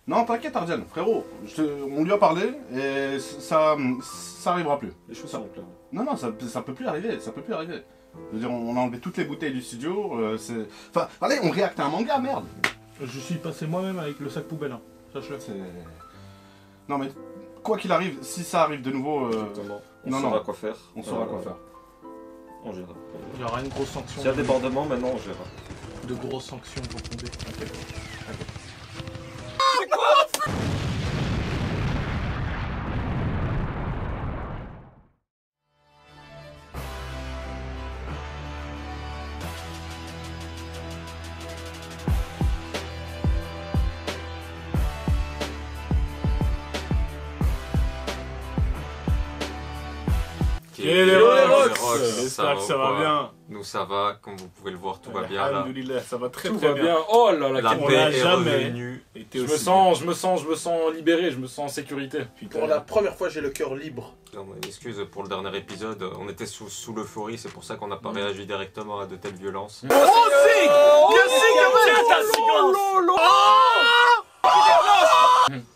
Non, t'inquiète, Ardian, frérot. On lui a parlé et ça arrivera plus. Les choses sont claires. Non, non, ça peut plus arriver, ça peut plus arriver. Je veux dire, on a enlevé toutes les bouteilles du studio. Enfin, allez, on réacte à un manga, merde. Je suis passé moi-même avec le sac poubelle. Hein. Sache-le. Non, mais quoi qu'il arrive, si ça arrive de nouveau. Exactement. On non, saura non. quoi faire. On saura quoi faire. On gérera. Il y aura une grosse sanction. S'il y a débordement, maintenant on gérera. De grosses sanctions vont tomber. Et les Rox, J'espère que ça va bien. Nous ça va, comme vous pouvez le voir, tout va bien là. Alhamdoulilah, ça va très Tout très va bien. bien. Oh là là, La quel- on paix l'a est jamais revenue. été je aussi me sens libéré, je me sens en sécurité. Putain. Pour la première fois, j'ai le cœur libre. Non, mais excuse pour le dernier épisode, on était sous l'euphorie, c'est pour ça qu'on n'a pas réagi directement à de telles violences.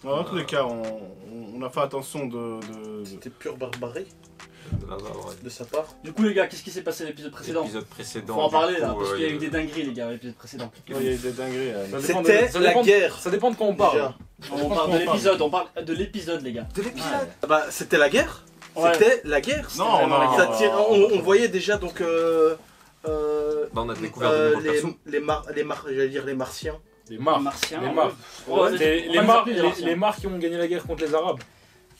Dans tous les cas, on a fait attention de... C'était pure barbarie Là-bas, ouais. de sa part. Du coup les gars, qu'est-ce qui s'est passé à l'épisode précédent? L'épisode précédent. Faut en du parler coup, là, parce qu'il y a eu il- des dingueries les gars à l'épisode précédent. Il y a eu des dingueries. Ça dépend de- C'était ça la dépend- guerre. Ça dépend de quoi on parle. Déjà. On parle de l'épisode, on parle de l'épisode les gars. De l'épisode. Ah bah, c'était la guerre. Ouais. C'était la guerre. Non, vraiment non, la Ça tire- on voyait déjà donc Bah, on a découvert de nouveaux persos. j'allais dire les martiens. Les Mars. Martiens, Les Mars. Ouais, Les on va Mars les appeler les les Mars qui ont gagné la guerre contre les Arabes.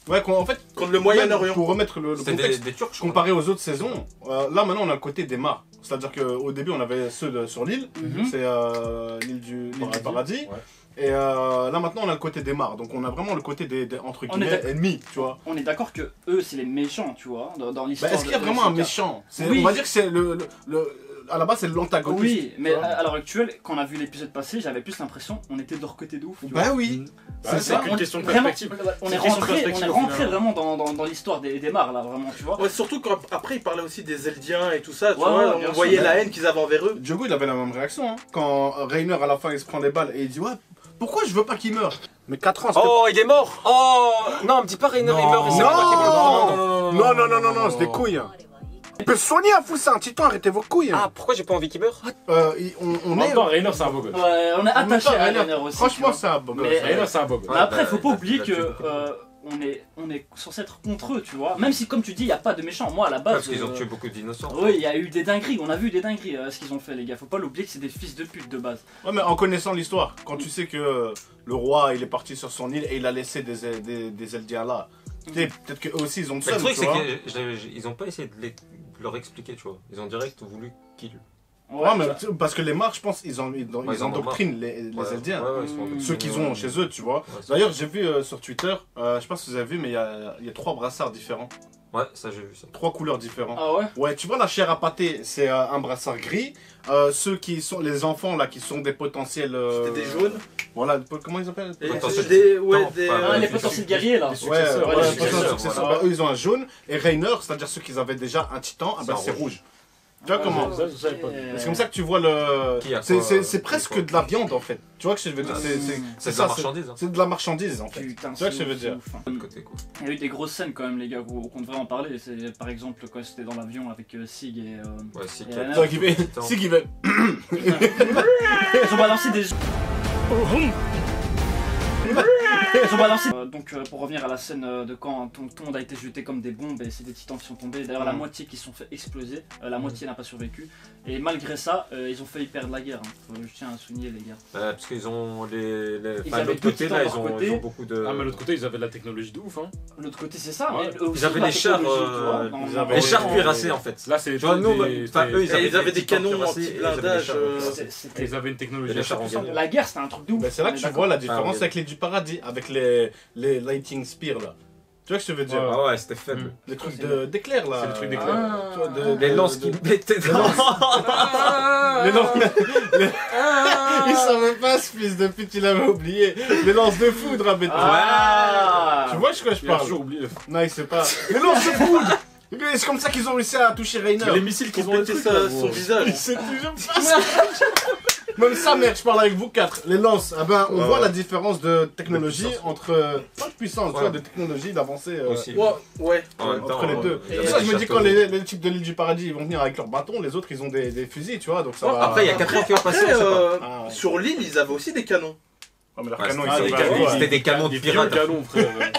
Ouais, en fait, Contre le Moyen-Orient. pour remettre le C'était contexte, des Turcs, je crois. comparé aux autres saisons, là maintenant on a le côté des mares. C'est-à-dire qu'au début on avait ceux sur l'île, Mhm. c'est l'île du paradis. Ouais. Et là maintenant on a le côté des mares. Donc on a vraiment le côté des entre On est guillemets d'accord. ennemis, tu vois. On est d'accord que eux c'est les méchants, tu vois, dans Bah, l'histoire. est-ce qu'il y a de vraiment un Shika. méchant Oui. On va dire que c'est à la base c'est l'antagoniste. Oui, mais tu vois. à l'heure actuelle, quand on a vu l'épisode passé, j'avais plus l'impression on était de leur côté de ouf. tu vois. Bah oui. C'est ça. qu'une question de Vraiment, perspective. on C'est est une question de rentré, perspective, au rentré final. vraiment dans l'histoire des mares là, vraiment, tu vois. Ouais, surtout qu'après il parlait aussi des Eldiens et tout ça, tu Ouais, vois, ouais, bien on voyait sûr. la haine qu'ils avaient envers eux. Diogo il avait la même réaction hein. Quand Rainer à la fin il se prend les balles et il dit ouais pourquoi je veux pas qu'il meure. Mais 4 ans. Oh, il est mort. Oh, non, me dis pas Rainer est mort et c'est Non. moi qui ai mort. Non, c'est des couilles. Il peut se soigner à fou ça un titan, arrêtez vos couilles. Ah, pourquoi j'ai pas envie qu'il meure? On En même est. temps, Rainer c'est un beau gosse. Ouais, on est En même attaché temps, à Rainer, Rainer aussi. Franchement, tu vois. c'est un beau gosse. Mais- Rainer c'est un beau gosse. Mais après, bah, faut pas oublier là, que tu vois. on est censé être contre eux, tu vois. Même si, comme tu dis, il n'y a pas de méchants. Moi, à la base. Parce qu'ils ont tué beaucoup d'innocents. Oui, il y a eu des dingueries. On a vu des dingueries, ce qu'ils ont fait, les gars. Faut pas l'oublier que c'est des fils de pute de base. Ouais, mais en connaissant l'histoire, quand tu sais que le roi il est parti sur son île et il a laissé des Eldiens là, tu sais, peut-être qu'eux aussi ils ont le Mais le seum, truc, tu c'est vois. qu'ils ont pas essayé de leur expliquer, tu vois. Ils ont direct voulu kill. Ouais, mais parce que les marques, je pense, ils en ont endoctrinent les Ouais, Eldiens. ouais, ils sont Mmh. Ceux qu'ils ont chez eux, tu vois. Ouais, c'est- D'ailleurs, j'ai vu sur Twitter, je sais pas si vous avez vu, mais il y a 3 brassards différents. Ouais, ça j'ai vu ça. 3 couleurs différentes. Ah ouais. Ouais, tu vois, la chair à pâté, c'est un brassard gris. Ceux qui sont les enfants là, qui sont des potentiels. C'était des jaunes. Voilà, comment ils appellent Et Potentiel des, ouais, temps, des, pas- Ah, les les potentiels guerriers là. Ouais, successeurs, ouais, ouais, les potentiels successeurs, successeurs. voilà. Bah, eux ils ont un jaune. Et Rainer, c'est-à-dire ceux qui avaient déjà un titan, ah C'est bah, un c'est rouge. rouge. Tu vois comment Ça, je savais pas. C'est comme ça que tu vois le. Qui a C'est quoi, c'est presque quoi. de la viande en fait. Tu vois ce que je veux dire Ah, C'est de ça, la marchandise. Hein. c'est de la marchandise en fait. Putain, Tu vois ce que c'est je veux ouf, dire c'est ouf, hein. De l'autre côté, quoi. Il y a eu des grosses scènes quand même, les gars, qu'on devrait en parler. C'est par exemple quand c'était dans l'avion avec Sig et. Ouais, si Et qu'il y a là, Toi qui vais. Titan. Si qui va. Ils ont balancé des. Ils ont balancé. Donc pour revenir à la scène de quand tout le monde a été jeté comme des bombes et c'est des titans qui sont tombés. D'ailleurs la moitié qui se sont fait exploser, la moitié n'a pas survécu. Et malgré ça, ils ont failli perdre la guerre. Hein. Je tiens à souligner les gars. Parce qu'ils ont Ils enfin, avaient l'autre deux côté titans là, de leur côté. ils ont beaucoup de. Ah mais de l'autre côté ils avaient de la technologie de ouf hein. L'autre côté c'est ça. Ouais. Mais eux aussi, Ils avaient la des chars, technologie, tu vois, ils avaient Les Ouais, chars ouais, cuirassés en fait. Là c'est Tu vois, nous, enfin, eux, ils avaient des titans canons cuirassés, et ils avaient des anti-blindage, chars cuirassés. C'était- ils avaient une Et technologie les chars en puissante. guerre. La guerre c'était un truc de ouf. Bah, c'est là on que est tu d'accord. vois la différence Ah, ok. avec les du paradis, avec les Lighting Spear là. Tu vois ce que je veux dire Ah ouais, c'était faible. Les trucs d'éclair là. C'est le truc d'éclair. Ah. Tu vois, de- Les lances qui mettaient dans. Les lances. Il savait pas ce fils de pute, il avait oublié. Les lances de foudre à bêta. Ah. Tu vois de quoi je Il a parle toujours oublié. Non, il sait pas. Les lances de foudre. C'est comme ça qu'ils ont réussi à toucher Rainer. Les missiles qui ont Compléter son visage. Il sait toujours pas. Même ça, merde, je parle avec vous quatre. Les lances, ah ben, on Ouais, voit ouais. la différence de technologie De puissance. entre. Pas de puissance, tu Ouais. vois, de technologie, d'avancée. Aussi. Ouais. En même temps, entre les deux. il y C'est avait pour ça que des je me dis, châteaux. quand les types de l'île du paradis ils vont venir avec leurs bâtons, les autres ils ont des fusils, tu vois, donc ça Ouais, va. Après, il y a 4 ans qui ont passé, on Après, sait pas. Ah, ouais. sur l'île, ils avaient aussi des canons. Ouais, mais leurs Ouais, canons, c'était ils des sont canons, pas- c'était des canons de Des vieux pirates. canons, frère.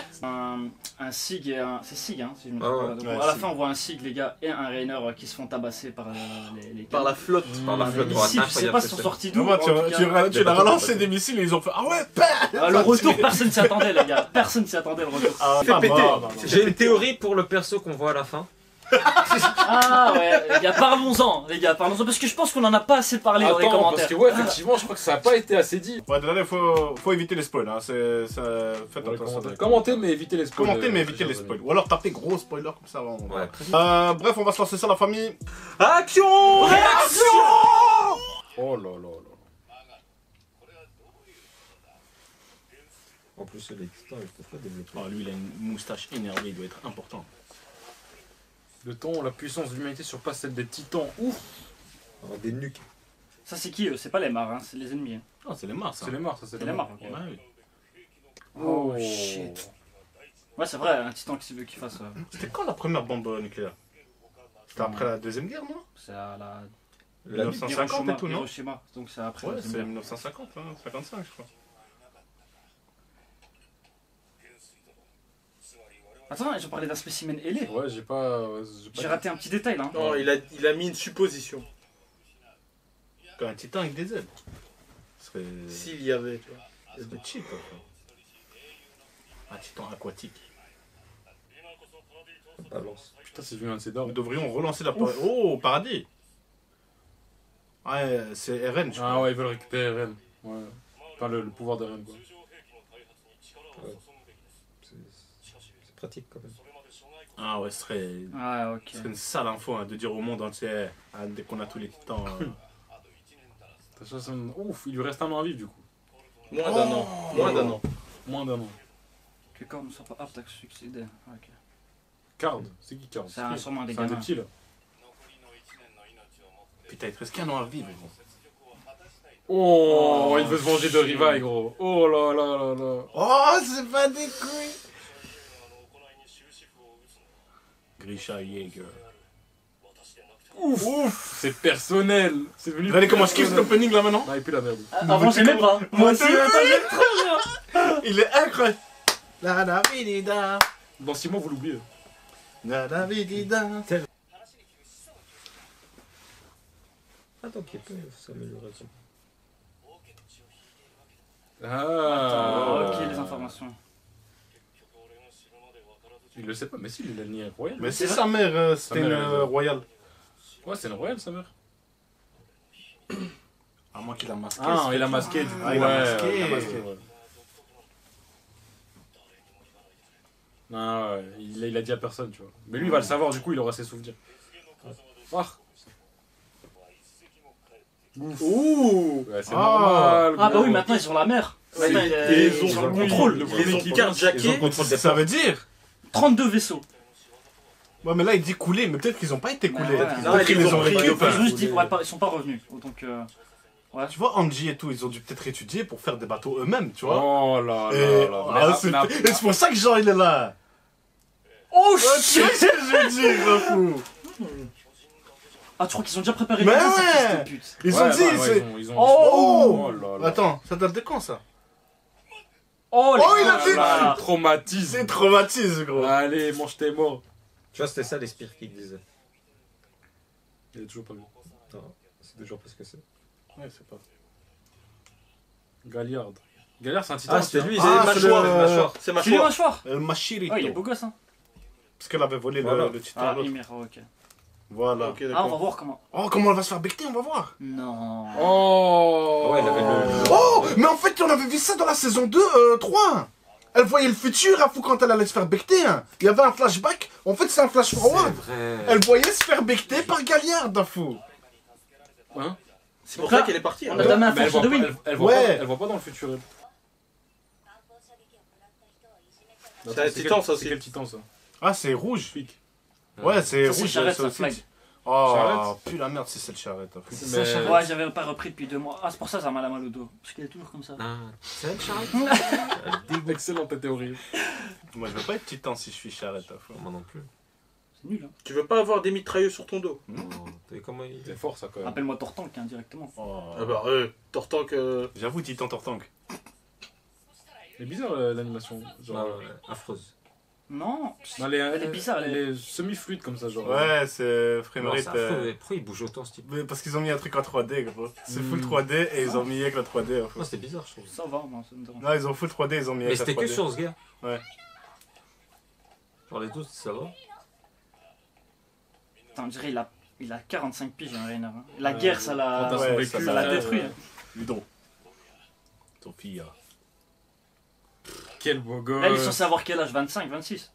Un SIG et un. C'est SIG, hein, si je me Ah trompe ouais. pas. Donc, Ouais, à la SIG. fin, on voit un SIG, les gars, et un Rainer qui se font tabasser par les Par la flotte. Par la flotte, Ici, je sais pas s'ils sont c'est- sortis Tu d'où. vois, en tout cas. tu l'as relancé des missiles et ils ont fait. Ah ouais, Le retour, personne s'y attendait, les gars. Personne s'y attendait, le retour. Ah, Fait pas péter. mort. J'ai une théorie pour le perso qu'on voit à la fin. Ah ouais, les gars, parlons-en, parce que je pense qu'on en a pas assez parlé dans les Attends, commentaires. parce que ouais, effectivement, je crois que ça a pas été assez dit. Ouais, là, il faut éviter les spoils. Hein. Faites Ouais, attention. commentez, mais évitez les spoils. Commentez, mais évitez les spoils. Ou alors tapez gros spoiler comme ça. Ouais. Bref, on va se lancer sur la famille. Action! Oh là là là. En plus, les titans, ils peuvent pas développer. Oh, lui, il a une moustache énervée, il doit être important. Le temps, la puissance de l'humanité surpasse celle des titans. Ouf! Oh, des nuques. Ça, c'est qui eux? C'est pas les mares, hein, c'est les ennemis. Hein. Ah, c'est les Mars. C'est les morts, ça, c'est C'est les morts, ok. Ouais, oui. Oh shit. Ouais, c'est vrai, un titan qui veut qu'il fasse. C'était quand la première bombe nucléaire? C'était après la deuxième guerre, non? C'est à la. 1950 et tout, non? Hiroshima, donc c'est après. Ouais, la c'est deuxième guerre. 1950, hein, 55, je crois. Attends, ils ont parlé d'un spécimen ailé. Ouais, j'ai pas. J'ai raté un petit détail là. Hein. Non, il a mis une supposition. Un titan avec des ailes. Ce serait. S'il y avait, tu vois. Ce serait cheap, enfin. Un titan aquatique. Balance. Putain, c'est venu un de ces d'or. Nous devrions relancer la. Oh, paradis! Ouais, c'est RN, je crois. Ah ouais, ils veulent récupérer Ren. Ouais. Enfin, le pouvoir de Ren, quoi. C'est pratique quand même. Ah ouais, ce serait. Ah, ok. Ce serait une sale info hein, de dire au monde entier, ah, dès qu'on a tous les titans. T'as 60. Ouf, il lui reste un an à vivre, du coup. Moins d'un an. Moins d'un an. Moins d'un an. Que corps ne soit pas apte à succéder. Ok. Card, c'est qui Card? C'est sûrement un des C'est un des gamins. petits, là. Putain, il te reste qu'un an à vivre, gros. Oh, il veut se venger de Rivaille, gros. Oh là là là là. Oh, c'est pas des couilles! Grisha Jaeger. Ouf, c'est personnel. C'est venu. Regardez comment je kiffe cet opening là maintenant. Non, et puis la merde. Avant, j'aimais pas. Moi aussi, j'aime trop bien. Il est incroyable! La la vidida. Dans 6 mois, vous l'oubliez. La la vidida. Attends, qu'il peut s'améliorer. Ah. Ok, les informations. Il le sait pas, mais si, il a le nier royal. Mais c'est sa mère, c'était Sa une mère, elle est- royale. Ouais, c'est une royale, sa mère. À moins qu'il a masqué. Ah, ce il a truc. masqué, du coup. Ah, il a ouais, masqué. il a masqué, ouais. Non, ouais, il a dit à personne, tu vois. Mais lui, il va le savoir, du coup, il aura ses souvenirs. Ah. Ouh! Ouais, c'est Ah. normal. Ah, bah gros. oui, maintenant ils ont la mer. Maintenant, Ils ont le contrôle. Ils les ont carjackés. Ça veut dire? 32 vaisseaux. Ouais, mais là il dit couler, mais peut-être qu'ils ont pas été coulés. Ouais, Peut-être ouais. qu'ils Non, les ont ils ont pris, Ils récupérés. ont juste dit, ouais, ils sont pas revenus. Donc, Tu vois, Angie et tout, ils ont dû peut-être étudier pour faire des bateaux eux-mêmes, tu vois. Oh là Et là là. ah, c'est et c'est pour ça que Jean il est là. oh Tu shit! sais ce que je veux dire, gros fou. Ah, tu crois qu'ils ont déjà préparé Mais le terrain, ces ouais. fils de pute. Ils ont dit, c'est. ils ont... Oh, Oh là là. Attends, ça date de quand ça? Oh, Oh, il a gars, fait- là. Traumatisme. C'est traumatisme, gros. Allez, mange tes morts. Tu vois, c'était ça les spires qu'ils disaient. Il a toujours pas vu. Non, c'est toujours pas ce que c'est. Ouais, c'est pas. Galliard. Galliard, c'est un titan. Ah, c'était lui, Ah, c'est c'est mâchoire, le- mâchoire. C'est C'est lui, mâchoire. mâchoire. El Machirito. Oh, il est beau gosse, hein. Parce qu'elle avait volé Voilà. le titan Ah, à l'autre. Ymir, ok. Voilà. Ok, Ah, on va d'accord. voir comment. Oh, comment elle va se faire becter, on va voir. Non. Oh. Ouais, il avait le- Oh, mais en fait, on avait vu ça dans la saison 2, 3. Elle voyait le futur, à fou, quand elle allait se faire becter. Hein. Il y avait un flashback. En fait, c'est un flash C'est forward. vrai. Elle voyait se faire becter par Galliard, d'un fou. Hein? C'est pour ça qu'elle est partie. On hein. a damé un Mais elle fonction voit de pas, win. elle voit Ouais. pas, elle voit pas dans le futur. elle. C'est un titan, ça, C'est aussi. quel titan, ça? Ah, c'est rouge. Flic. Ouais, c'est Ça, c'est rouge. Jared, ça ça, aussi. flag. Oh, Charrette. puis la merde, c'est le charrette. Mais- Ça, Charrette. Ouais, j'avais pas repris depuis 2 mois. Ah, c'est pour ça que ça m'a mal au dos. Parce qu'il est toujours comme ça. Ah, c'est elle, Charrette Excellente ta théorie. Moi, je veux pas être titan si je suis charrette. à fond. Moi non plus. C'est nul, hein. Tu veux pas avoir des mitrailleux sur ton dos? Oh, t'as vu comment il. C'est fort ça quand même. Appelle-moi Tortank, hein, directement. Oh. Ah bah, Tortank. J'avoue, titan Tortank. C'est bizarre l'animation. Genre, Ah, ouais, affreuse. Non, non, elle est bizarre. Elle est... les semi-fluides comme ça, genre. Ouais, c'est Non, framerate. c'est affreux. Pourquoi il bouge autant ce type? Mais parce qu'ils ont mis un truc en 3D, gros. C'est full Mm. 3D et ils ont mis avec la 3D. En fait. Non, c'était bizarre, je trouve. Ça va, moi, ça me dérange. Non, ils ont full 3D, ils ont mis Mais avec la c'était 3D. que sur ce gars. Ouais. Genre les autres, ça va. Putain, on dirait il a 45 piges, hein, Reiner. Hein. La guerre, ça l'a Quand t'as son ouais, vécu, ça l'a ouais. détruit. Hein. Ludon. Sophia. Quel beau gosse. Là, ils sont censés avoir quel âge? 25, 26?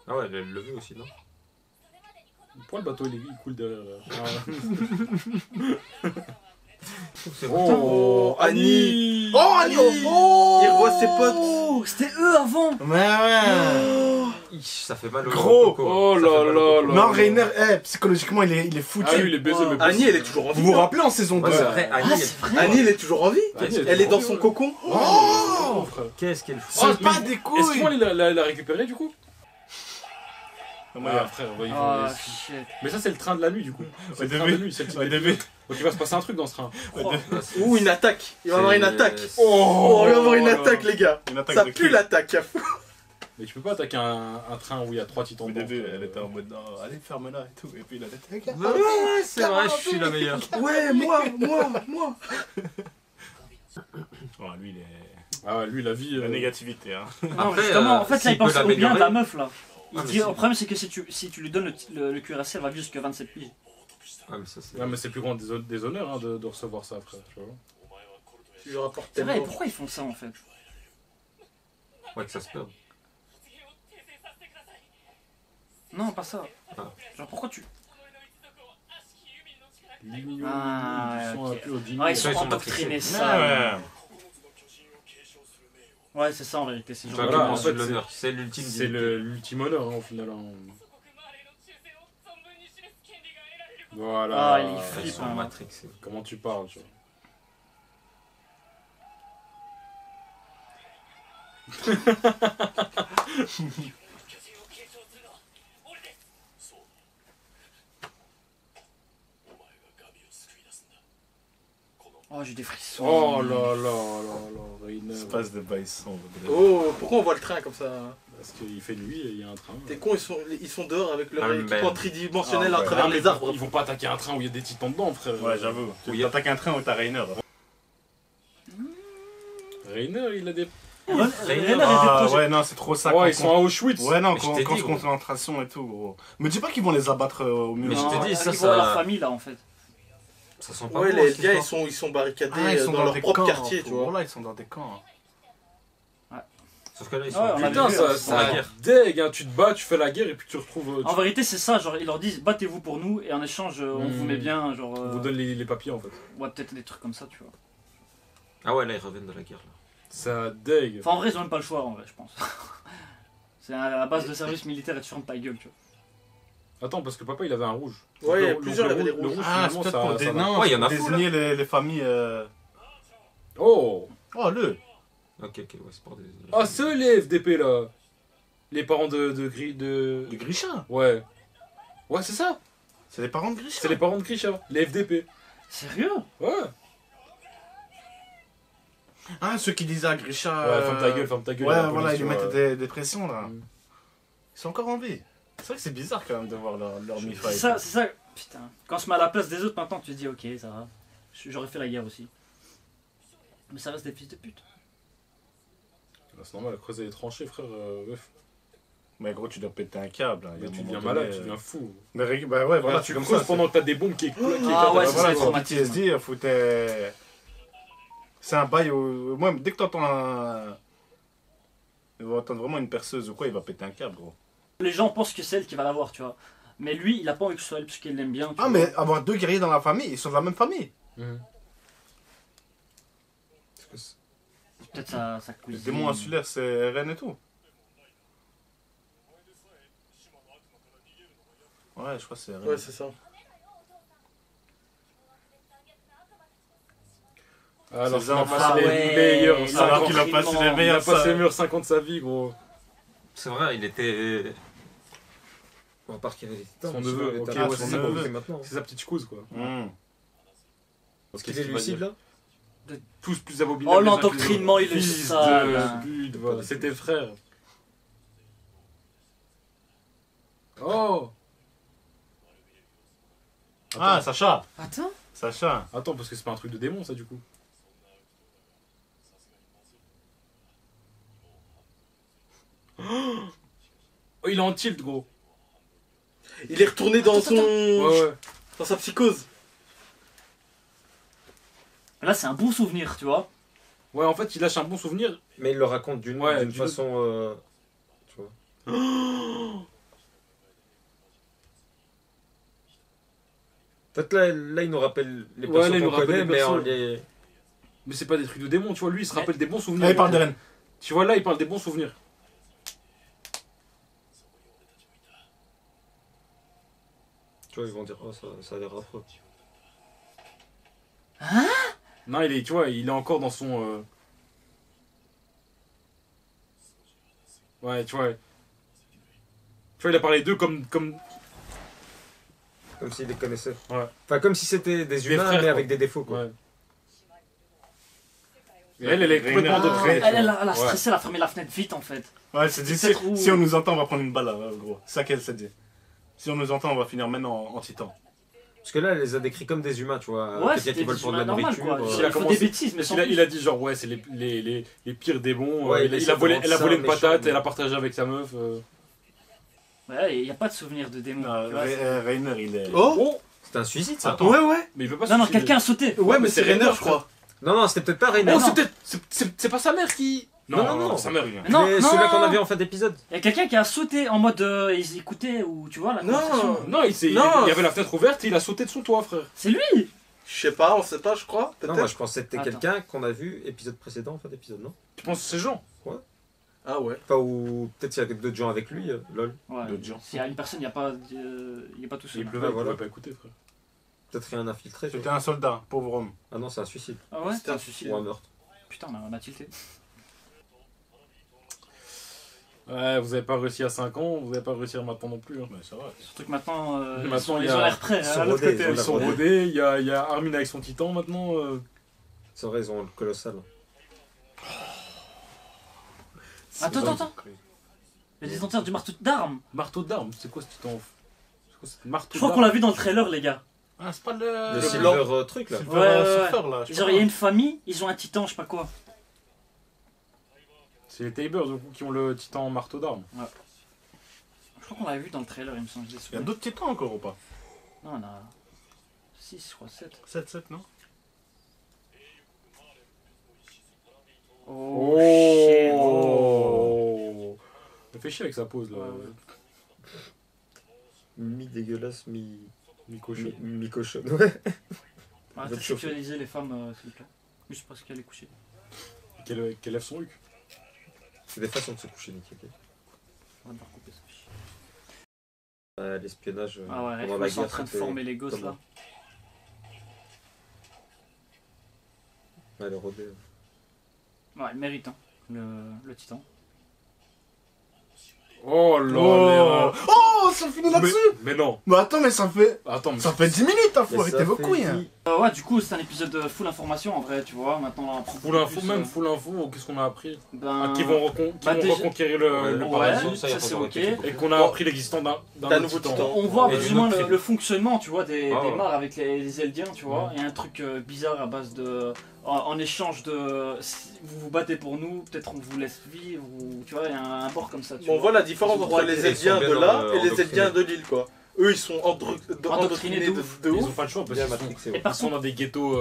Ah ouais, elle le veut aussi, non? Pourquoi le bateau il coule derrière là C'est Oh, Annie. Oh, Annie. Il revoit ses potes. Oh, c'était eux avant! Ouais. Ça fait mal au Gros. coco. Oh Ça là fait mal au là coco. là. Non, Reiner, psychologiquement, il est foutu. Ah oui, il est baisé, mais Annie, elle est toujours en vie. Vous vous non rappelez en saison 2 Ouais, c'est vrai, Annie, Ah, c'est vrai! Annie, elle est toujours en vie. Annie, Elle est dans trop son bien. cocon. Oh frère. qu'est-ce qu'elle fout? C'est Oh, pas mais des Est-ce couilles. qu'il l'a récupéré du coup? Ah, frère, ouais, Ah, shit. mais ça c'est le train de la nuit du coup. C'est le train de la nuit, c'est le titre Au de début. l'épisode. Donc il va se passer un truc dans ce train. Ouh, une attaque. Il va y avoir une attaque. Oh, On va avoir une attaque, les gars. Une attaque Ça de pue qui l'attaque. Mais tu peux pas attaquer un train où il y a 3 titans Au dedans. début, elle était en mode non, allez, ferme-la et tout. Et puis il a dit, Ouais, c'est vrai, je suis la meilleure. Ouais, moi. Oh, lui, il est. Ah ouais, lui la vie. La négativité, hein. Non, Après, justement, en fait, là, s'il il pense peut au bien de la l'améliorer. meuf, là. Il Ah, mais dit, si. le problème, c'est que si tu lui donnes le cuirassé, elle va vivre jusqu'à 27 piges. Ouais, mais ça c'est. Ouais, mais c'est le plus grand des honneurs hein, de recevoir ça après. Tu vois. Tu lui rapportes C'est vrai, tellement. pourquoi ils font ça, en fait? Ouais, que ça se perd. Non, pas ça. Ah. Genre, pourquoi tu... 10 millions Ah, du sang ok. à plus aux 10 Ah, ils millions. sont ils sont endoctrinés, matrixés. ça. Ouais. Ouais, c'est ça, en vérité. C'est genre... Voilà, en en fait, fait, l'honneur. C'est l'ultime. C'est l'ultime honneur hein, au final. Hein. Voilà. Ah, il Ils flippe, sont hein. matrixés. Comment tu parles, tu vois. Oh, j'ai des frissons. Oh là là là, Reiner. Espace de baissons. Oh, pourquoi on voit le train comme ça? Parce qu'il fait nuit et il y a un train. T'es con, ils sont dehors avec leur Ah, équipement mais- tridimensionnel Ah, à ouais. travers les arbres. Ils vont pas attaquer un train où il y a des titans dedans, frère. Ouais, j'avoue. Oui. Tu attaques un train où t'as Reiner. Reiner, il a des. Reiner était Ah, proche. ouais, non, c'est trop ça. Ouais, quand- ils sont à Auschwitz. Ouais, non, Mais je quand t'ai quand dit, je gros. concentration et tout, gros. Me dis pas qu'ils vont les abattre au mur. Mais je Non, t'ai dit, ça, ils voient ça- leur famille, là, en fait. Ça sent pas Ouais, bon, les cette gars, histoire. ils sont barricadés Ah, ils sont dans leur des propre camps, quartier, tu vois. Voilà, ils sont dans des camps. Sauf que là, ils Ouais, sont. on a Putain, vu, ça, pour ça la guerre. dégue, hein. Tu te bats, tu fais la guerre et puis tu retrouves. En vérité, c'est ça, genre, ils leur disent battez-vous pour nous, et en échange, on vous met bien, genre. On vous donne les papiers en fait. Ouais, peut-être des trucs comme ça, tu vois. Ah ouais, là, ils reviennent de la guerre. Là. Ça dégue. Enfin, en vrai, ils ont même pas le choix, en vrai, je pense. C'est à la base de service militaire et tu fermes ta gueule, tu vois. Attends, parce que papa il avait un rouge. Ouais, il y a Donc, plusieurs, le il y avait rouge- des le rouges. rouge, Ah, c'est finalement, peut-être ça- pour ça va. non, Ouais, il y en a pour fou, là. désigner les familles. Oh Oh, le. Ok, ouais, c'est pour des. Ah, ceux les FDP là. Les parents de Les Grisha. Ouais. Ouais, c'est ça. C'est les parents de Grisha. C'est les parents de Grisha. Les FDP. Sérieux? Ouais. Ah, ceux qui disaient à Grisha. Ouais, ferme ta gueule, ferme ta gueule. Ouais, la police, voilà, ils tu lui vois. mettaient des pressions là. Mm. Ils sont encore en vie. C'est vrai que c'est bizarre quand même de voir leur C'est mi-fight. ça, c'est ça. Putain. Quand on se met à la place des autres, maintenant, tu te dis ok, ça va. J'aurais fait la guerre aussi. Mais ça reste des fils de pute. Bah, c'est normal, creuser les tranchées, frère. Ouais. Mais gros, tu dois péter un câble. hein. Il y a un Tu moment deviens donné, malade, tu deviens fou. Mais bah ouais, voilà, tu c'est comme creuses ça. pendant que t'as des bombes qui éclatent. Ah ouais, Bah c'est voilà, ça, le c'est traumatisme. PTSD, foutait. C'est un bail où. Moi, dès que t'entends un. Il va entendre vraiment une perceuse ou quoi, il va péter un câble, gros. Les gens pensent que c'est elle qui va l'avoir, tu vois. Mais lui, il a pas envie que ce soit elle parce qu'il l'aime bien. tu Ah, vois. mais avoir deux guerriers dans la famille, ils sont de la même famille. Mhm. Peut-être sa Les cousine. démons insulaires, c'est Rennes et tout. Ouais, Ouais, je crois que c'est Ouais, c'est ça. Alors C'est qu'il a ça. passé les ouais, meilleurs les 5 Alors ans. qu'il a passé les Il a meilleurs. passé les meilleurs 5 ans de sa vie, gros. C'est vrai, il était. On va pas qu'il avait Son mais neveu, il ok, était ouais, un peu son plus neveu. que maintenant. C'est sa petite chouse, quoi. Parce qu'il est lucide là. Tous plus abominables. Oh, les uns que les l'endoctrinement, autres. il est Fils sale. de pute, voilà. C'était le frère. Oh Ah, Sacha. Attends. Sacha. Attends, parce que c'est pas un truc de démon, ça, du coup. Oh, il est en tilt, gros. Il est retourné dans son. Ouais. Dans sa psychose. Là, c'est un bon souvenir, tu vois. Ouais, en fait, il lâche un bon souvenir. Mais il le raconte d'une Ouais, façon. Tu vois. Peut-être là, il nous rappelle les Ouais, personnes là, il nous qu'on rappelle connaît, les mais en persos. les. Mais c'est pas des trucs de démon, tu vois. Lui, il se Ouais. rappelle des bons souvenirs. Là, il parle de Rennes. Tu vois, là, il parle des bons souvenirs. Tu vois, ils vont dire, oh, ça a l'air affreux. Non, il est, tu vois, il est encore dans son. Ouais, tu vois. Tu vois, il a parlé d'eux comme. Comme s'il les connaissait. Ouais. Enfin, comme si c'était des humains, frères, mais quoi. avec des défauts, quoi. Ouais. Et elle est complètement Rainer, endoctrinée. Elle a Ouais. stressé, elle a fermé la fenêtre vite en fait. Ouais, elle s'est dit, C'est trop- si on nous entend, on va prendre une balle là, gros. C'est ça qu'elle s'est dit. Si on nous entend, on va finir maintenant en titan. Parce que là, elle les a décrits comme des humains, tu vois. Ouais, Quelqu'un c'était qui vole pour de la normal nourriture. quoi. Il a Il faut commencé- des bêtises, mais sans Il a dit genre, ouais, c'est les pires démons. Ouais, il a volé, elle a volé une méchant, patate, mais- elle a partagé avec sa meuf. Ouais, il n'y a pas de souvenir de démon. Non, tu vois, c'est- Rainer, il est. Oh C'était un suicide, ça. Attends. Ouais. Mais il veut pas Non, non, suicider. quelqu'un a sauté. Ouais, mais c'est Rainer, je crois. Non, c'était peut-être pas Rainer. Oh, non. c'est peut-être. C'est pas sa mère qui. Non. sa mère. Mais non, Mais non, celui-là qu'on non. a vu en fin d'épisode. Il y a quelqu'un qui a sauté en mode ils écoutaient ou tu vois la conversation. Non, il Non. y avait la fenêtre ouverte et il a sauté de son toit, frère. C'est lui. Je sais pas, on sait pas, je crois. Non, moi Peut-être. je pensais que c'était Attends. quelqu'un qu'on a vu épisode précédent, en fin d'épisode, non? Tu penses que c'est Jean? Ah ouais. Enfin, ou peut-être il y a d'autres gens avec lui, lol. Ouais. D'autres gens. S'il y a une personne, il n'y a pas, il est pas tout seul. Il pleuvait, il voilà. pouvait pas écouter, frère. Peut-être rien infiltré, tu C'était vois. un soldat, pauvre homme. Ah non, c'est un suicide. Ah ouais. C'était un suicide. Ou un meurtre. Putain, on a tilté. Ouais, vous avez pas réussi à 5 ans, vous avez pas réussi à maintenant non plus. Hein. Mais ça va. Surtout que maintenant, Maintenant, il ils y a- ont l'air prêts. ils sont à l'autre rodés, côté. ils Ils sont rodés, il y a Armin avec son titan maintenant. C'est vrai, ils ont le colossal. Attends. Les détenteurs du marteau d'armes. Marteau d'armes, c'est quoi ce titan? C'est quoi ce marteau Je crois qu'on l'a vu dans le trailer, les gars. Ah, c'est pas Le le. silver truc là. Silver Ouais, ouais, Surfer, là. je Genre, crois. il y a une famille, ils ont un titan, je sais pas quoi. C'est les Tabers du coup qui ont le titan marteau d'armes. Je crois qu'on l'avait vu dans le trailer, il me semble. Il y a d'autres titans encore ou pas? Non, on a 6, je crois, 7. 7, non? Oh, shit. Oh. Il fait chier avec sa pose là. Ouais. Mi-dégueulasse, Mi-cochon. mi-cochonne. Ouais. Arrêtez de sexualiser les femmes, s'il vous plaît. Juste parce qu'elle est couchée. Qu'elle lève son huc. C'est des façons de se coucher, Nick, ok. On va devoir couper ça. L'espionnage Ah ouais, pendant la ils sont en guerre, train de c'était former les gosses là. comment? Ouais, le rodé. Ouais, il mérite, hein, le titan. Oh là là. Oh, ça finit là-dessus! Mais non. Mais attends, mais ça fait. Attends, mais Ça fait 10 minutes, hein, faut Mais arrêter ça vos fait couilles, hein. dix- Ouais, du coup, c'est un épisode full information en vrai, tu vois. Maintenant, on apprend full info, plus, même full info, qu'est-ce qu'on a appris? Ben, Qu'ils vont, déjà- Ouais, reconquérir le ouais, paradis. ça, c'est ok. Et qu'on a appris l'existence d'un nouveau titan. titan. On voit Et plus d'une ou moins autre le tribu. fonctionnement, tu vois, des Ah ouais. mares avec les Eldiens, tu vois. Et un truc bizarre à base de. En échange de. Si vous vous battez pour nous, peut-être on vous laisse vivre, ou tu vois, il y a un bord comme ça. Tu Bon, on vois. voit la différence entre les Ils sont Eldiens bien de là dans- et les endoctrinés. Eldiens de l'île, quoi. Eux, ils sont Endoctrinés endoctrinés de de ouf. de Ils ont ouf. pas le choix parce Bien qu'ils sont, matrixé, Et ouais. par ils sont contre, dans des ghettos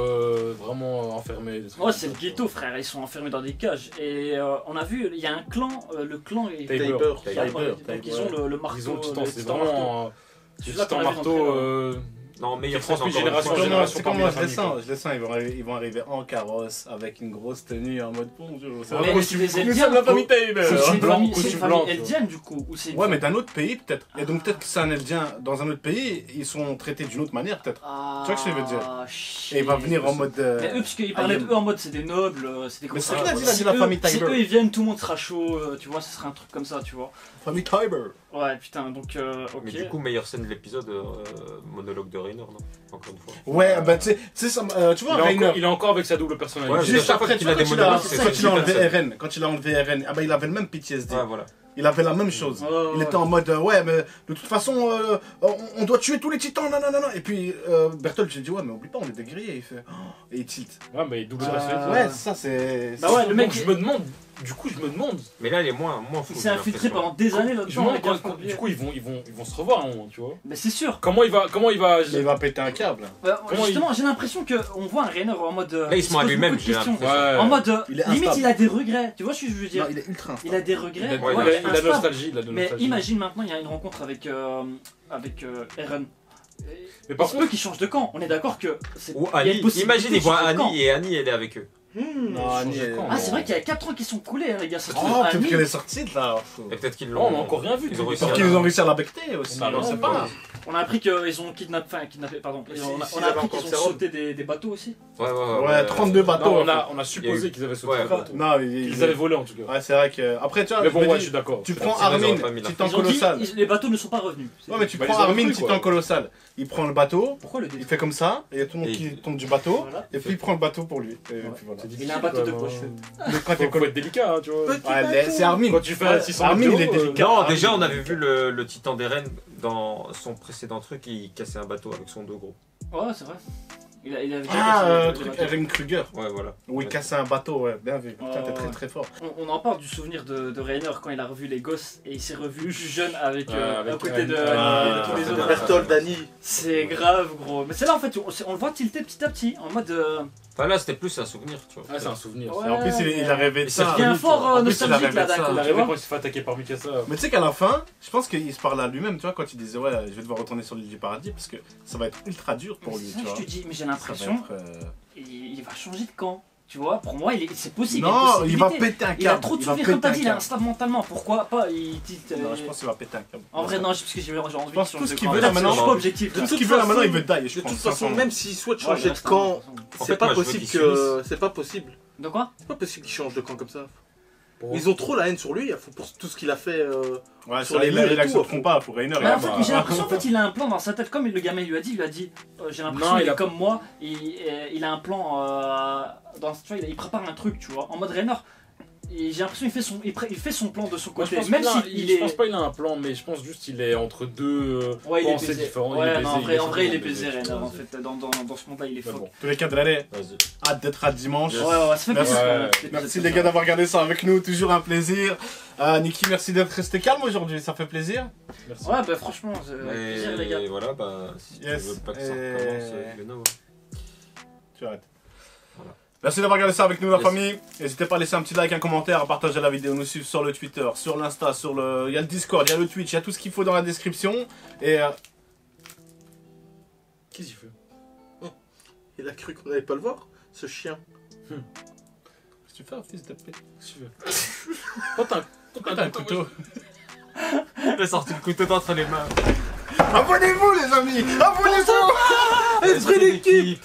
vraiment enfermés. des trucs ouais, comme c'est ça, le ghetto, frère. Ils sont enfermés dans des cages. Et on a vu, il y a un clan, le clan est. Taber. Taber. qui a- Taber, donc ils ont le marteau. Ils ont le titan, c'est titan marteau. vraiment. Le Celui-là titan qu'on a vu dans le marteau Non, meilleure Qui scène transmet encore une génération fois. en génération. C'est comment parmi je la les famille, sens, je les sens, ils vont arriver en carrosse avec une grosse tenue en mode bonjour. ça va, Mais c'est des nous Eldiens, sommes la ou- famille Taylor. C'est une blanc, famille, c'est une costume famille blanc, tu eldienne du coup ou c'est une Ouais, mais d'un autre pays peut-être. Et donc peut-être que c'est un Eldien dans un autre pays, ils sont traités d'une autre manière peut-être. Ah, Tu vois ce que je veux dire shit. Et il va venir en mode. Mais eux, parce qu'ils parlaient d'eux en mode c'est des nobles, c'est des Mais c'est gros- ce qu'il a dit, il a dit Si la eux- famille Si Tiber. eux ils viennent, tout le monde sera chaud, tu vois, ce serait un truc comme ça, tu vois. Famille Tiber. Ouais, putain, donc ok. Mais du coup, meilleure scène de l'épisode, monologue de Rainer, non? Encore une fois. Ouais, bah tu sais, tu vois, Rainer. Il est encore avec sa double personnalité. Ouais, Juste chaque fois après, qu'il tu a vois, des quand il a, monologues, c'est quand ça, il a enlevé personne. RN, quand il a enlevé RN, ah bah il avait le même PTSD. Ouais, voilà. Il avait la même chose. Ouais, Il ouais. était en mode ouais, mais de toute façon on doit tuer tous les titans, non. Et puis Bertolt, j'ai dit ouais, mais oublie pas, on est des guerriers. Il fait oh, et il tilt. Ouais, mais double personnalité. Ouais, ça c'est. Bah ouais, le mec, Donc je me demande, du coup, Mais là, il est moins fou. il s'est j'ai infiltré l'impression. pendant des années je me là-dedans. demande les gars, quand- du coup, ils vont se revoir à un moment, tu vois. Mais c'est sûr. Comment il va. Il va péter un câble. Comment Justement, j'ai l'impression qu'on voit un Rainer en mode. Là, il se ment à pose lui-même, beaucoup de j'ai questions. l'impression. Ouais. En mode, Il est limite, instable. il a des regrets. Tu vois ce que je veux dire? Il est ultra instable. Il a des Il regrets. a, Ouais, il a- ouais, il a de la instable. nostalgie, il a de la Mais nostalgie. imagine maintenant, il y a une rencontre avec Eren. Mais par Il se peut contre, qu'il change de camp. On est d'accord que c'est. Ou il y a une Annie. possibilité Imagine, il de voit changer de camp. Annie et Annie, elle est avec eux. Non, Annie, elle- Ah, c'est vrai qu'il y a 4 ans qui sont coulés, hein, les gars. Ça se trouve, Oh, peut-être Annie- qu'elle est sortie de là. Et peut-être qu'ils oh, l'ont. on a encore rien vu. Ils ont réussi Parce à qu'ils ont réussi à la becter aussi. On a On sait rien pas. On a appris qu'ils ont kidnappé, pardon. Mais On si- a s'ils on a avaient appris encore qu'ils ont Céron. sauté des bateaux aussi. Ouais, 32 bateaux. Non, en fait. on a supposé qu'ils avaient sauté Ouais. le bateau. Non, Ils avaient volé en tout cas. Ouais, c'est vrai que. Après, tu vois, Mais je bon, me ouais, dis, je suis d'accord. tu Je suis prends d'accord. Ils Armin, auraient pas mis la titan Ils ont dit, colossal. les bateaux ne sont pas revenus. Ouais, mais tu Bah, prends ils ont Armin, repris, quoi. titan colossal. Il prend le bateau, Pourquoi le il détruire? fait comme ça, et il y a tout le monde Et qui il- tombe du bateau, Voilà. et puis il prend le bateau pour lui. Et puis voilà. C'est Il a un bateau de quand poche. même. Le quand t'es Faut être délicat, hein, tu vois. Ouais, c'est Armin. Quand tu fais Ouais, 600 Armin, il est kilos, délicat. Non, Armin, déjà, on il est avait vu le titan d'Eren dans son précédent truc, il cassait un bateau avec son dos gros. Ouais, c'est vrai. Il avait déjà Ah, cassé le truc bateau. Eren Kruger. Ouais, voilà. Où il cassait un bateau, ouais, bien vu. Putain, t'es Ouais, très ouais. très fort. On en parle du souvenir de Rainer quand il a revu les gosses et il s'est revu plus jeune avec, avec à côté Annie. de Ah, tous les c'est autres. Bertolt, Dani. C'est grave, gros. Mais c'est là en fait, on le voit tilter petit à petit en mode. Enfin, là, c'était plus un souvenir, tu vois. Ah, c'est un souvenir. Ouais. Et en plus, il a rêvé de ça ça. Il y a un fort En plus, il a nostalgique rêvé là de d'un ça. coup. Il a tu rêvé vois. quand il s'est fait attaquer par Mikasa. Mais tu sais qu'à la fin, je pense qu'il se parle à lui-même, tu vois, quand il disait ouais, je vais devoir retourner sur l'île du paradis parce que ça va être ultra dur pour lui, Ça, tu je vois. te dis, mais j'ai Ça va l'impression être, il va changer de camp. Tu vois, pour moi, c'est possible. Non, il y a il va possibilité. péter un câble. Il a trop de il va souvenirs, comme péter t'as un dit, il est câble. instable mentalement. Pourquoi pas il dit. Non, je pense qu'il va péter un câble. En vrai, non, parce que j'ai envie pense de tout changer ce de qu'il camp. veut, Là, là, maintenant, je suis pas objectif. Tout là. ce qu'il veut là maintenant, il veut die, je De toute pense. façon, sincèrement. même s'il souhaite Ouais, changer il de reste un- camp, En c'est fait, pas moi, je veux possible qu'il que. C'est pas possible. De quoi? C'est pas possible qu'il change de camp comme ça. Pourquoi Ils ont trop la haine sur lui, pour tout ce qu'il a fait. Ouais, sur sur les les murs et il tout, accepteront pas pour Rainer. Mais en fait, bah, j'ai l'impression en fait, il a un plan dans sa tête, comme le gamin lui a dit, j'ai l'impression Non, qu'il il a- est comme moi, il a un plan, tu vois, il prépare un truc, tu vois, en mode Rainer. Et j'ai l'impression qu'il fait son plan de son Moi, je côté, pense même pas- s'il je est. pense pas qu'il a un plan, mais je pense juste qu'il est entre deux Ouais, il est pensées baisé. différentes. Ouais, Il est non, baisé, en vrai, il est baisé, baisé, tu Rainer, vois, en fait, dans ce monde-là, il est Mais faux. bon. tous les cas de l'année, Vas-y. hâte d'être à dimanche. Ouais, ça fait Merci. plaisir. Ouais. l'épisode Merci comme les ça. gars d'avoir regardé ça avec nous, toujours un plaisir. Niki, merci d'être resté calme aujourd'hui, ça fait plaisir. Merci. Ouais, bah franchement, avec plaisir, les gars. Et voilà, bah, si Yes. tu veux pas que ça Et- recommence, you know. Tu arrêtes. Voilà. Merci d'avoir regardé ça avec nous la Yes. famille. N'hésitez pas à laisser un petit like, un commentaire, à partager la vidéo, nous suivre sur le Twitter, sur l'Insta, il y a le Discord, il y a le Twitch, il y a tout ce qu'il faut dans la description. Et Qu'est-ce qu'il fait? Il a cru qu'on allait pas le voir, ce chien. qu'est-ce que tu fais, fils de pute? Qu'est-ce qu'il fait? Pourquoi T'as un couteau. Il a sorti le couteau d'entre les mains. Abonnez-vous les amis, abonnez-vous. Esprit d'équipe.